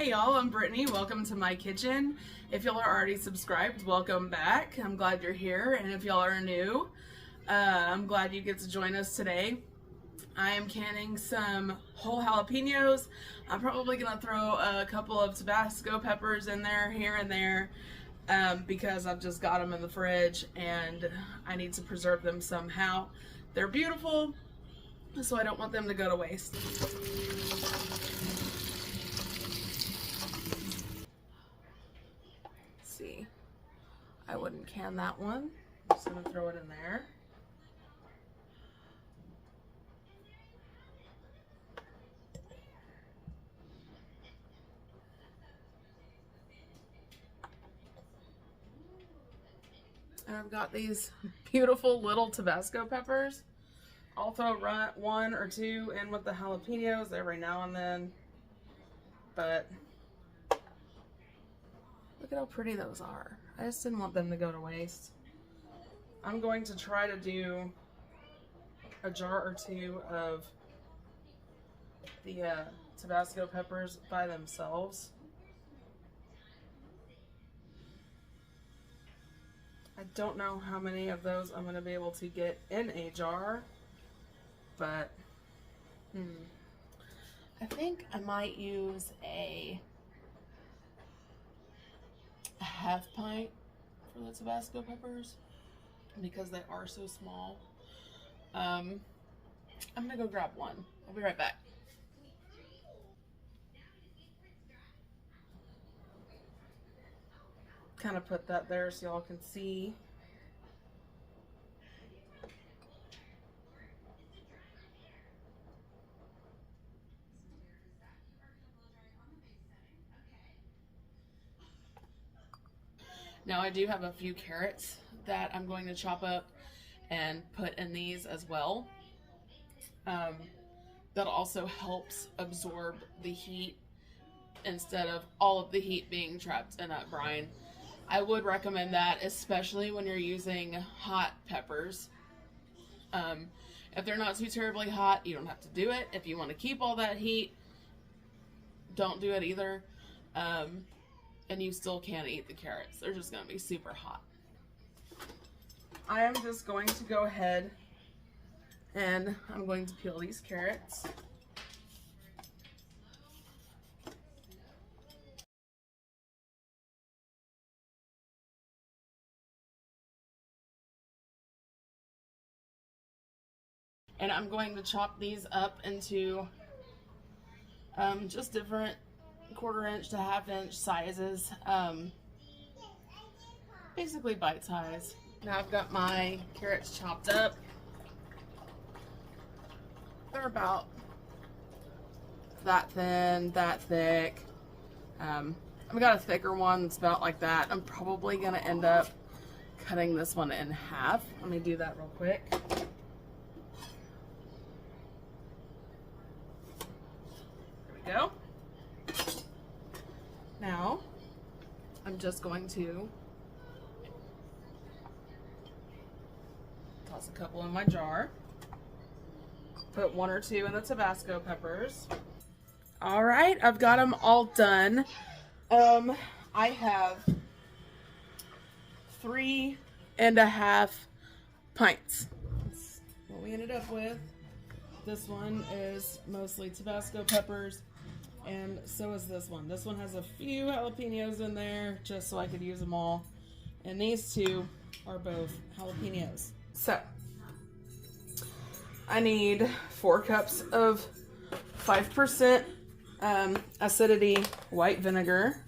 Hey y'all, I'm Brittany. Welcome to my kitchen. If y'all are already subscribed, welcome back. I'm glad you're here. And if y'all are new, I'm glad you get to join us today. I am canning some whole jalapenos. I'm probably going to throw a couple of Tabasco peppers in there here and there because I've just got them in the fridge and I need to preserve them somehow. They're beautiful, so I don't want them to go to waste. See, I wouldn't can that one. I'm just gonna throw it in there. And I've got these beautiful little Tabasco peppers. I'll throw one or two in with the jalapenos every now and then, but look at how pretty those are. I just didn't want them to go to waste. I'm going to try to do a jar or two of the Tabasco peppers by themselves. I don't know how many of those I'm going to be able to get in a jar, but I think I might use a half pint for the Tabasco peppers because they are so small. I'm gonna go grab one. I'll be right back. Kind of put that there so y'all can see. Now I do have a few carrots that I'm going to chop up and put in these as well. That also helps absorb the heat instead of all of the heat being trapped in that brine. I would recommend that, especially when you're using hot peppers. If they're not too terribly hot, you don't have to do it. If you want to keep all that heat, don't do it either. And you still can't eat the carrots. They're just going to be super hot. I am just going to go ahead and I'm going to peel these carrots. And I'm going to chop these up into just different 1/4 inch to 1/2 inch sizes, basically bite size. Now I've got my carrots chopped up. They're about that thin, that thick. I've got a thicker one that's about like that. I'm probably gonna end up cutting this one in half. Let me do that real quick. There we go. Now, I'm just going to toss a couple in my jar. Put 1 or 2 in the Tabasco peppers. All right, I've got them all done. I have 3.5 pints. That's what we ended up with. This one is mostly Tabasco peppers. And so is this one. This one has a few jalapenos in there just so I could use them all. And these two are both jalapenos. So, I need 4 cups of 5% acidity white vinegar.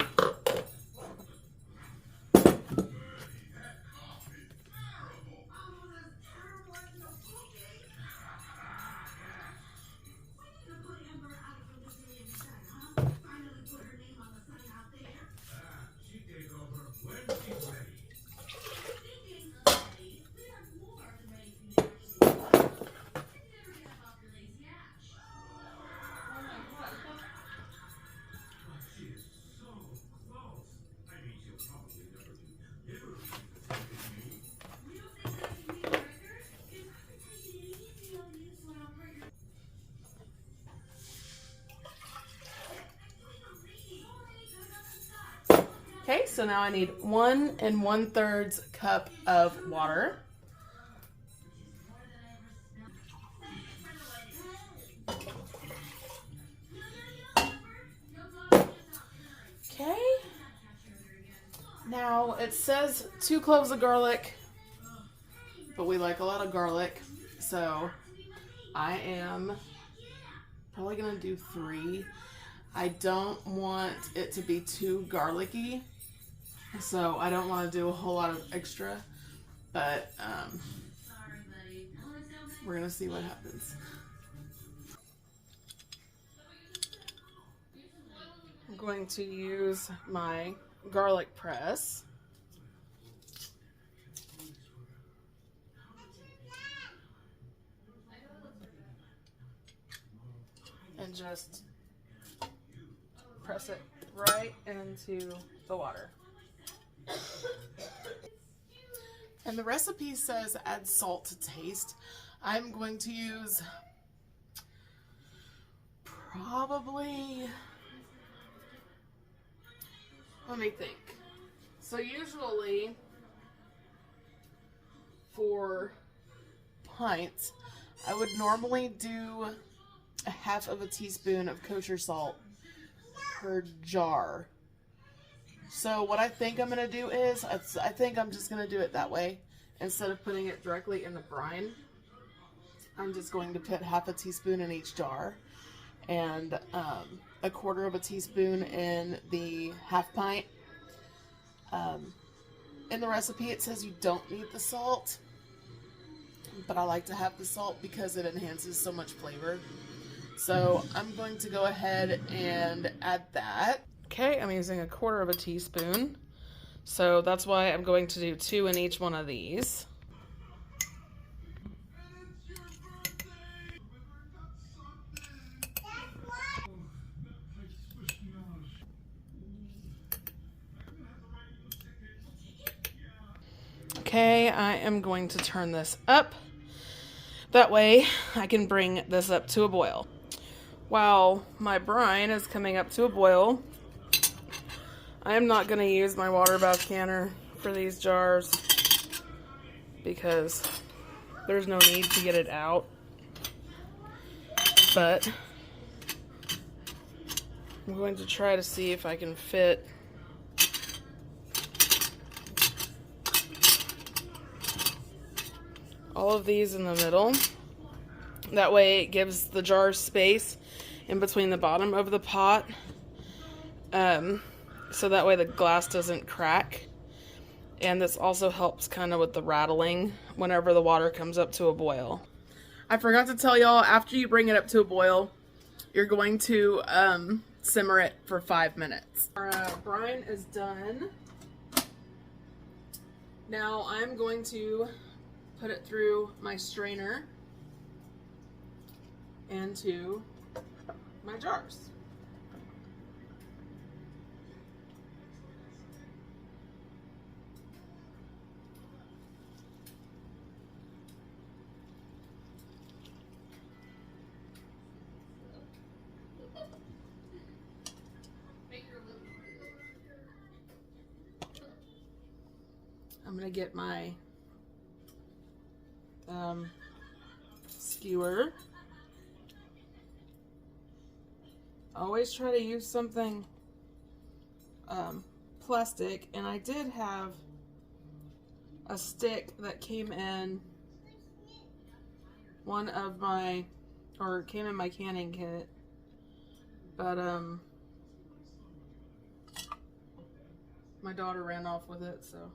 so now I need 1 1/3 cup of water. Okay. Now it says 2 cloves of garlic, but we like a lot of garlic, so I am probably gonna do 3. I don't want it to be too garlicky, so I don't want to do a whole lot of extra, but we're gonna see what happens. I'm going to use my garlic press. And just press it right into the water. And the recipe says add salt to taste. I'm going to use probably, let me think. So usually for pints, I would normally do a 1/2 teaspoon of kosher salt per jar. So what I think I'm going to do is, I think I'm just going to do it that way. Instead of putting it directly in the brine, I'm just going to put 1/2 teaspoon in each jar and 1/4 teaspoon in the 1/2 pint. In the recipe it says you don't need the salt, but I like to have the salt because it enhances so much flavor. So I'm going to go ahead and add that. Okay, I'm using 1/4 teaspoon. So that's why I'm going to do 2 in each one of these. Okay, I am going to turn this up. That way I can bring this up to a boil. While my brine is coming up to a boil, I am not going to use my water bath canner for these jars because there's no need to get it out. But I'm going to try to see if I can fit all of these in the middle. That way it gives the jar space in between the bottom of the pot. So that way the glass doesn't crack. And this also helps kind of with the rattling whenever the water comes up to a boil. I forgot to tell y'all, after you bring it up to a boil, you're going to simmer it for 5 minutes. Our brine is done. Now I'm going to put it through my strainer into my jars. I'm gonna get my skewer. Always try to use something plastic, and I did have a stick that came in came in my canning kit, but my daughter ran off with it, so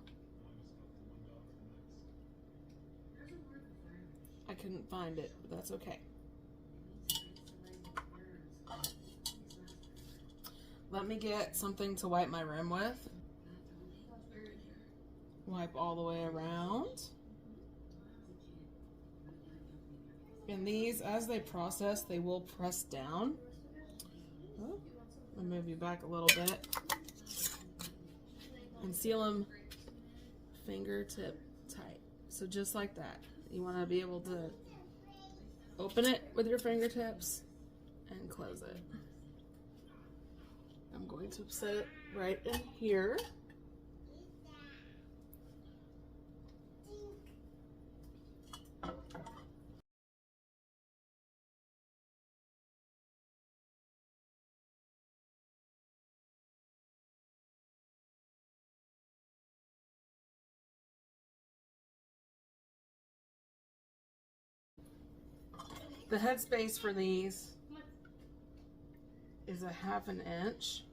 I couldn't find it, but that's okay. Let me get something to wipe my rim with. Wipe all the way around. And these, as they process, they will press down. Oh, I'll move you back a little bit. And seal them fingertip tight. So just like that. You want to be able to open it with your fingertips and close it. I'm going to set it right in here. The headspace for these is 1/2 inch.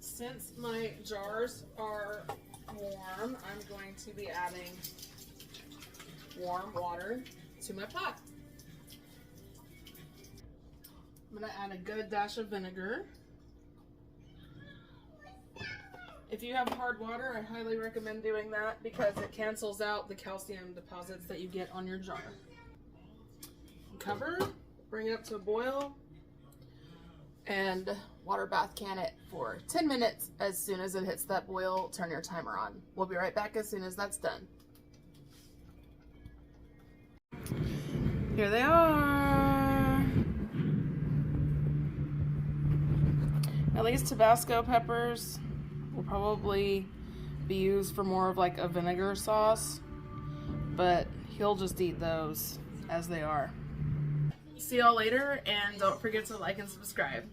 Since my jars are warm, I'm going to be adding warm water to my pot. I'm going to add a good dash of vinegar. If you have hard water, I highly recommend doing that because it cancels out the calcium deposits that you get on your jar. Cover, bring it up to a boil, and water bath can it for 10 minutes. As soon as it hits that boil, turn your timer on. We'll be right back as soon as that's done. Here they are. Now these Tabasco peppers will probably be used for more of like a vinegar sauce, but he'll just eat those as they are. See y'all later, and don't forget to like and subscribe.